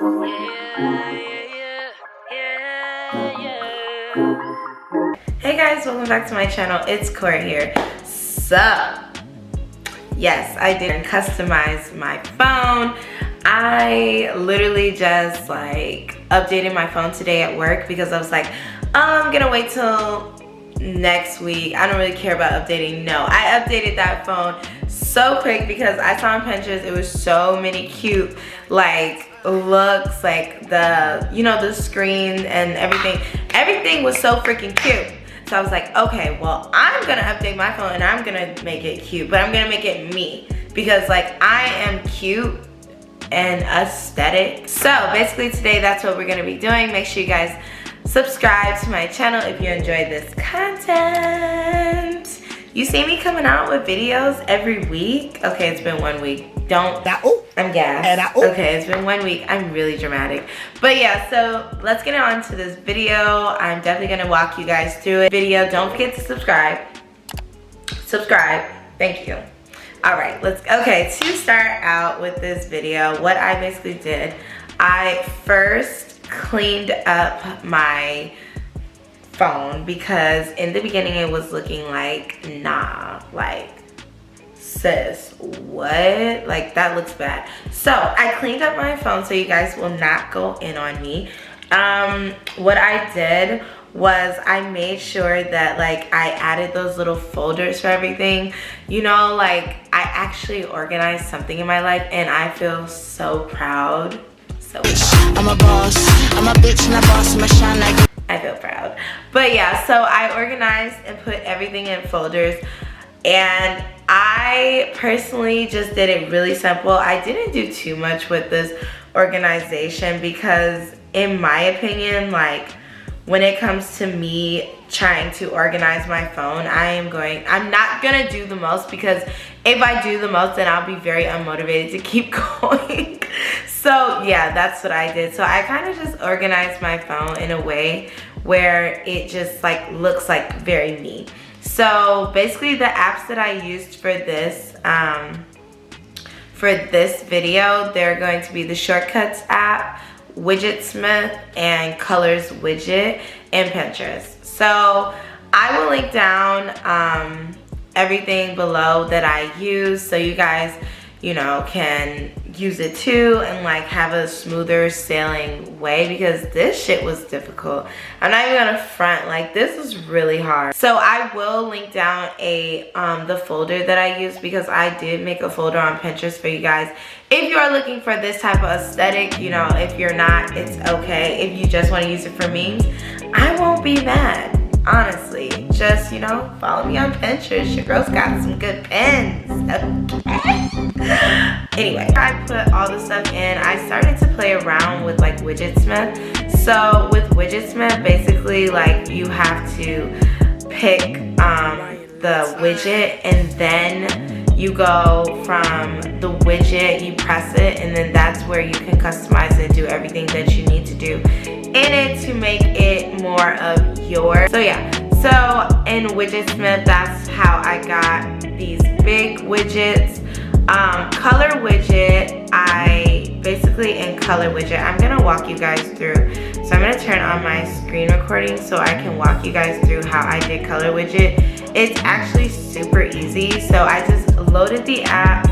Hey guys, welcome back to my channel. It's Cora here. So, yes, I did customize my phone. I literally just like updated my phone today at work because I was like, I'm gonna wait till next week. I don't really care about updating. No, I updated that phone so quick because I saw on Pinterest it was so many cute like looks, like the, you know, the screen and everything was so freaking cute. So I was like, okay, well, I'm gonna update my phone and I'm gonna make it cute, but I'm gonna make it me because like I am cute and aesthetic. So basically today that's what we're gonna be doing. Make sure you guys subscribe to my channel if you enjoyed this content. You see me coming out with videos every week. Okay, it's been 1 week. I'm gassed. Okay, it's been 1 week. I'm really dramatic. But yeah, so let's get on to this video. I'm definitely gonna walk you guys through it. Don't forget to subscribe. Thank you. All right, okay, to start out with this video, what I basically did, I first cleaned up my phone because in the beginning it was looking like, nah, like, sis, what? Like, that looks bad. So I cleaned up my phone so you guys will not go in on me. What I did was I made sure that like I added those little folders for everything. You know, like I actually organized something in my life and I feel so proud. I'm a boss, I'm a bitch and a boss, I'm a shine like. I feel proud. But yeah, so I organized and put everything in folders, and I personally just did it really simple. I didn't do too much with this organization because in my opinion, like when it comes to me trying to organize my phone, I'm not gonna do the most because if I do the most then I'll be very unmotivated to keep going. So yeah, that's what I did. So I kind of just organized my phone in a way where it just like looks like very me. So basically the apps that I used for this video, they're going to be the Shortcuts app, WIDGETSMITH, and Colors Widget, and Pinterest. So I will link down everything below that I use so you guys, you know, can use it too and like have a smoother sailing way because this shit was difficult. I'm not even gonna front, like this was really hard. So I will link down the folder that I use because I did make a folder on Pinterest for you guys. If you are looking for this type of aesthetic, you know, if you're not, it's okay. If you just want to use it for memes, I won't be mad. Honestly, just, you know, follow me on Pinterest. Your girl's got some good pens. Okay. Anyway, I put all the stuff in. I started to play around with like WIDGETSMITH. So with WIDGETSMITH, basically like you have to pick the widget and then you go from the widget, you press it, and then that's where you can customize it, do everything that you need to do in it to make it more of yours. So yeah, so in WIDGETSMITH, that's how I got these big widgets. Color widget, in color widget, I'm gonna walk you guys through. So I'm gonna turn on my screen recording so I can walk you guys through how I did color widget. It's actually super easy. So I just loaded the app,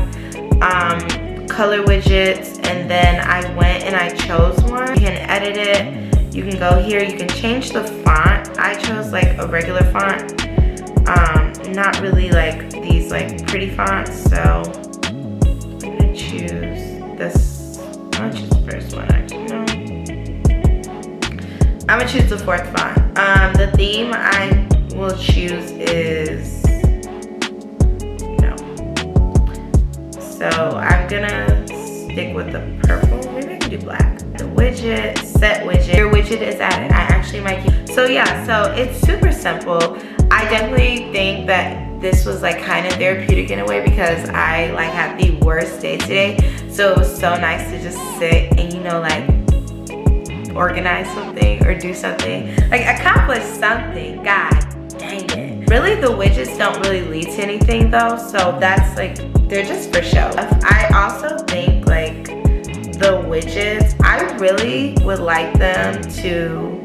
color widgets, and then I went and I chose one. You can edit it. You can go here. You can change the font. I chose like a regular font. Not really like these like pretty fonts. So I'm gonna choose this. I'm gonna choose the first one actually. No. I'm gonna choose the fourth font. The theme I will choose is no. So I'm gonna stick with the purple. Maybe I can do black. The widget, set widget. Your widget is added. I actually might keep. So yeah, so it's super simple. I definitely think that this was like kind of therapeutic in a way because I like had the worst day today. So it was so nice to just sit and, you know, like organize something or do something, like accomplish something. God dang it. Really, the widgets don't really lead to anything though, so that's like, they're just for show. I also think like the widgets, I really would like them to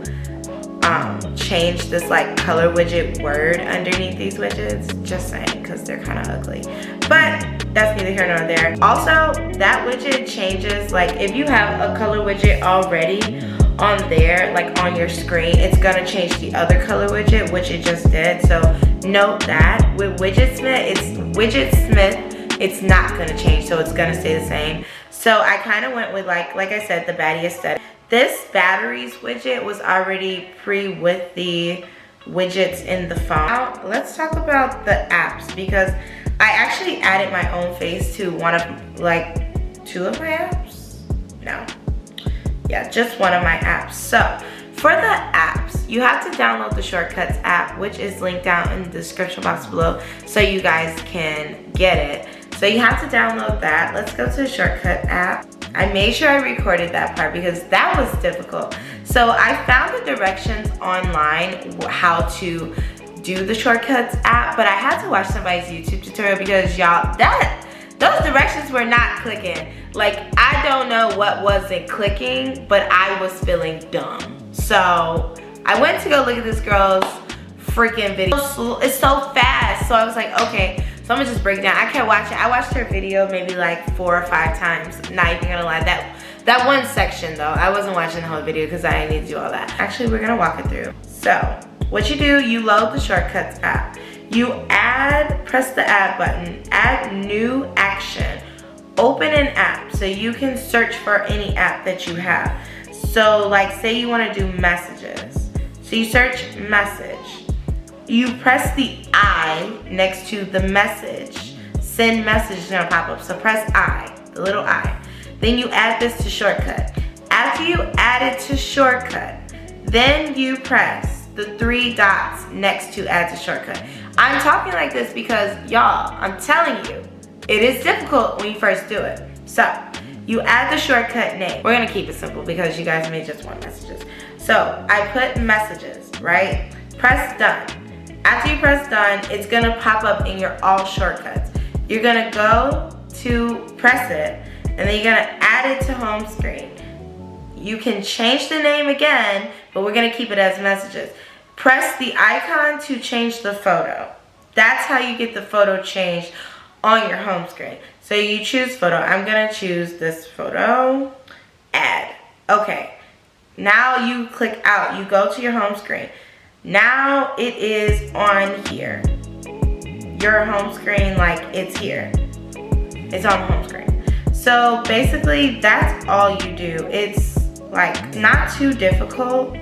change this like color widget word underneath these widgets. Just saying, because they're kind of ugly. But that's neither here nor there. Also, that widget changes, like if you have a color widget already on there, like on your screen, it's gonna change the other color widget, which it just did. So note that with WIDGETSMITH, it's not gonna change, so it's gonna stay the same. So I kind of went with like I said, the Baddie aesthetic. This batteries widget was already pre with the widgets in the phone. Now, let's talk about the apps, because I actually added my own face to one of, like, 2 of my apps. No. Yeah, just one of my apps. So, for the apps, you have to download the Shortcuts app, which is linked down in the description box below, so you guys can get it. So you have to download that. Let's go to the Shortcut app. I made sure I recorded that part because that was difficult. So I found the directions online, how to do the Shortcuts app, but I had to watch somebody's YouTube tutorial because y'all, those directions were not clicking. Like, I don't know what wasn't clicking, but I was feeling dumb. So I went to go look at this girl's freaking video. It's so fast. So I was like, okay, so I'm gonna just break it down. I kept watching. I watched her video maybe like 4 or 5 times. Not even gonna lie. That one section though, I wasn't watching the whole video because I didn't need to do all that. Actually, we're gonna walk it through. So what you do, you load the Shortcuts app. You press the add button, add new action, open an app. So you can search for any app that you have. So like say you wanna do messages. So you search message. You press the I next to the message. Send message is gonna pop up. So press I, the little I. Then you add this to Shortcut. After you add it to Shortcut, then you press the 3 dots next to add to Shortcut. I'm talking like this because y'all, I'm telling you, it is difficult when you first do it. So you add the shortcut name. We're gonna keep it simple because you guys may just want messages. So I put messages, right? Press done. After you press done, it's gonna pop up in your all shortcuts. You're gonna go to press it, and then you're gonna add it to home screen. You can change the name again, but we're gonna keep it as messages. Press the icon to change the photo. That's how you get the photo changed on your home screen. So you choose photo. I'm gonna choose this photo, add. Okay, now you click out, you go to your home screen. Now it is on here. Your home screen, like it's here. It's on the home screen. So basically that's all you do. It's like not too difficult,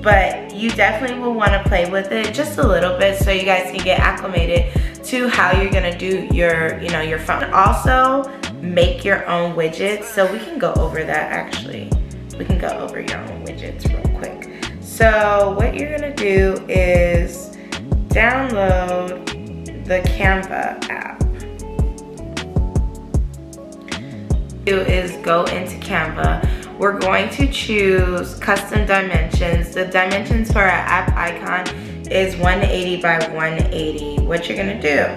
but you definitely will want to play with it just a little bit so you guys can get acclimated to how you're gonna do your, your phone. Also, make your own widgets. So we can go over that actually. We can go over your own widgets real quick. So what you're gonna do is download the Canva app. Is go into Canva. We're going to choose custom dimensions. The dimensions for our app icon is 180 by 180. What you're gonna do,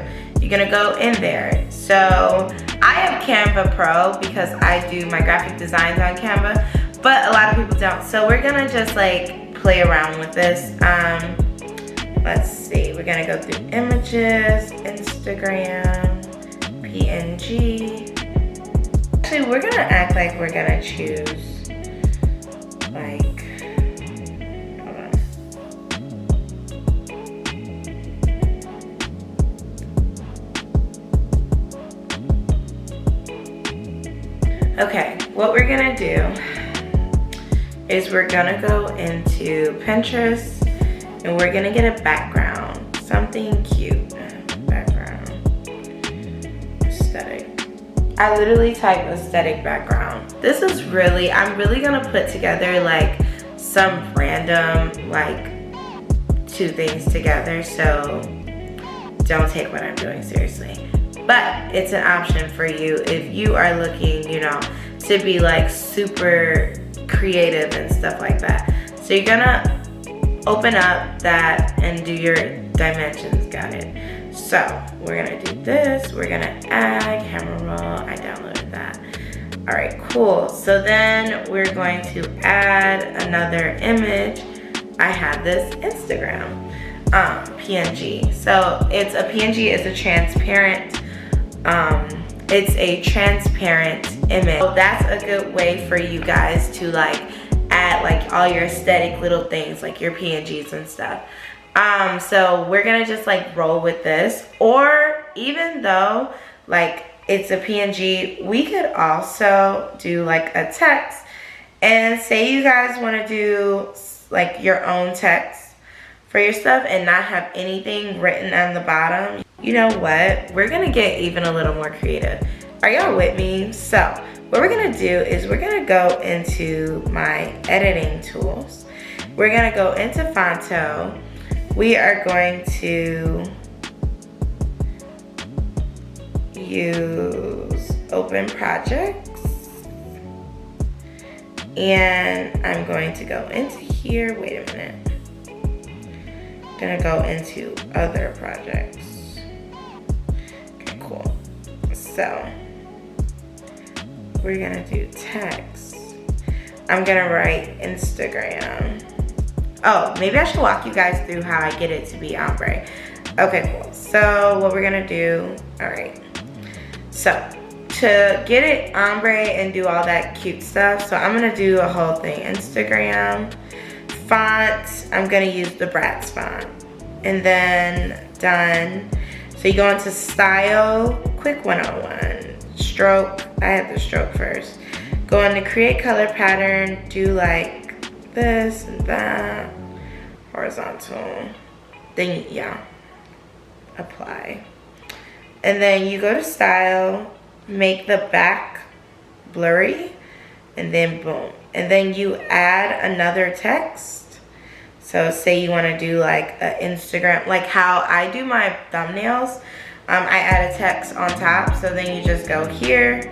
you're gonna go in there. So I have Canva Pro because I do my graphic designs on Canva, but a lot of people don't. So we're gonna just like play around with this. Let's see, we're gonna go through images, Instagram, PNG. Actually, we're gonna act like we're gonna choose, like, hold on. Okay, what we're gonna do is we're gonna go into Pinterest and we're gonna get a background, something cute. Background, aesthetic. I literally type aesthetic background. This is really, I'm really gonna put together like some random like 2 things together, so don't take what I'm doing seriously. But it's an option for you if you are looking, to be like super creative and stuff like that. So you're gonna open up that and do your dimensions, got it. So we're gonna do this. We're gonna add camera roll. I downloaded that. All right, cool. So then we're going to add another image. I have this Instagram PNG. So it's a PNG, it's a transparent image. So that's a good way for you guys to like add like all your aesthetic little things like your PNGs and stuff. So we're gonna just like roll with this, or even though like it's a PNG, we could also do like a text. And say you guys want to do like your own text for your stuff and not have anything written on the bottom. You know what? We're gonna get even a little more creative. Are y'all with me? So what we're gonna do is we're gonna go into my editing tools. We're gonna go into Fonto. We are going to use Open Projects. And I'm going to go into here, wait a minute. I'm gonna go into other projects. Okay, cool. So, we're gonna do text. I'm gonna write Instagram. Oh, maybe I should walk you guys through how I get it to be ombre. Okay, cool. So what we're gonna do, all right. So to get it ombre and do all that cute stuff, so I'm gonna do a whole thing. Instagram, font, I'm gonna use the Bratz font. And then done. So you go into style, quick 101, stroke, I have the stroke first. Go into create color pattern, do like this and that, horizontal, then yeah, apply. And then you go to style, make the back blurry, and then boom. And then you add another text. So say you wanna do like an Instagram, like how I do my thumbnails, I add a text on top. So then you just go here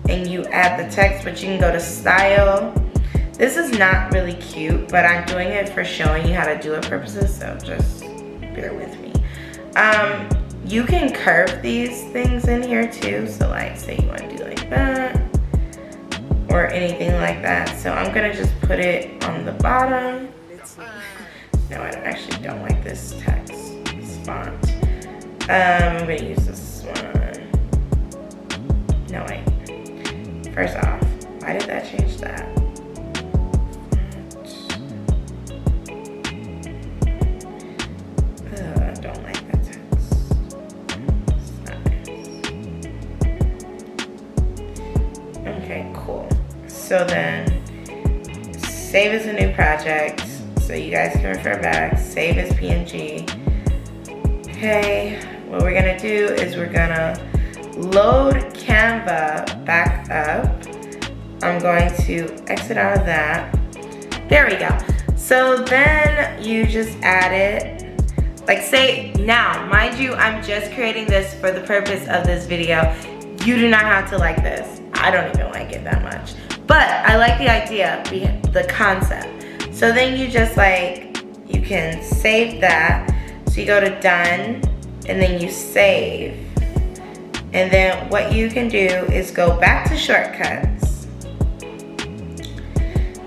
and you add the text, but you can go to style. This is not really cute, but I'm doing it for showing you how to do it purposes, so just bear with me. You can curve these things in here too, so like say you want to do like that, or anything like that. So I'm gonna just put it on the bottom. No, I actually don't like this text, this font. I'm gonna use this one. No, wait. First off, why did that change that? So then, save as a new project, so you guys can refer back, save as PNG. Okay, what we're gonna do is we're gonna load Canva back up. I'm going to exit out of that. There we go. So then you just add it, like say, now, mind you, I'm just creating this for the purpose of this video. You do not have to like this. I don't even like it that much. But I like the idea, the concept. So then you just like, you can save that. So you go to done, and then you save. And then what you can do is go back to shortcuts.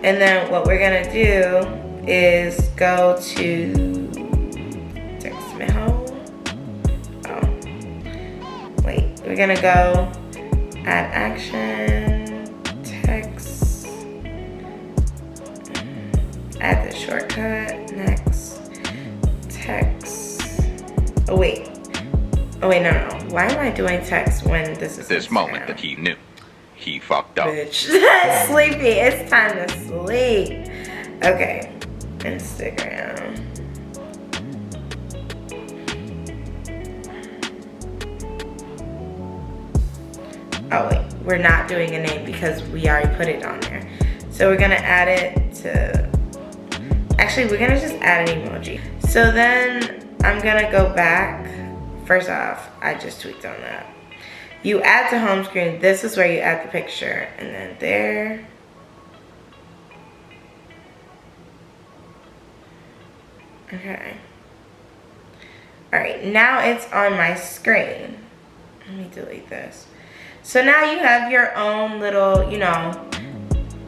And then what we're gonna do is go to TextSmith. Oh, wait, we're gonna go add action. Text, add the shortcut, next, text, oh wait, no, why am I doing text when this is this moment that he knew, he fucked up. Bitch, sleepy, it's time to sleep. Okay, Instagram. Oh wait, we're not doing a name because we already put it on there. So we're gonna add it to, actually we're gonna just add an emoji. So then I'm gonna go back. First off, I just tweaked on that. You add to home screen, this is where you add the picture, and then there. Okay. All right, now it's on my screen. Let me delete this. So now you have your own little, you know,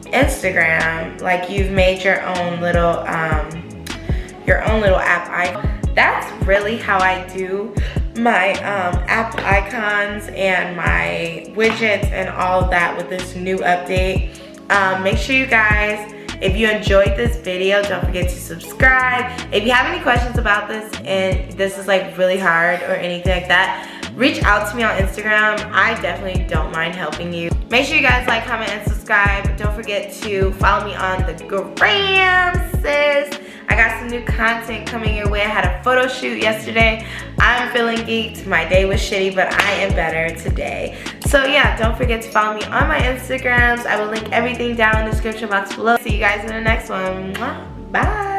Instagram, like you've made your own little app icon. That's really how I do my app icons and my widgets and all of that with this new update. Make sure you guys, if you enjoyed this video, don't forget to subscribe. If you have any questions about this and this is like really hard or anything like that, reach out to me on Instagram. I definitely don't mind helping you. Make sure you guys like, comment, and subscribe. Don't forget to follow me on the gram, sis. I got some new content coming your way. I had a photo shoot yesterday. I'm feeling geeked. My day was shitty, but I am better today. So yeah, don't forget to follow me on my Instagrams. I will link everything down in the description box below. See you guys in the next one. Bye.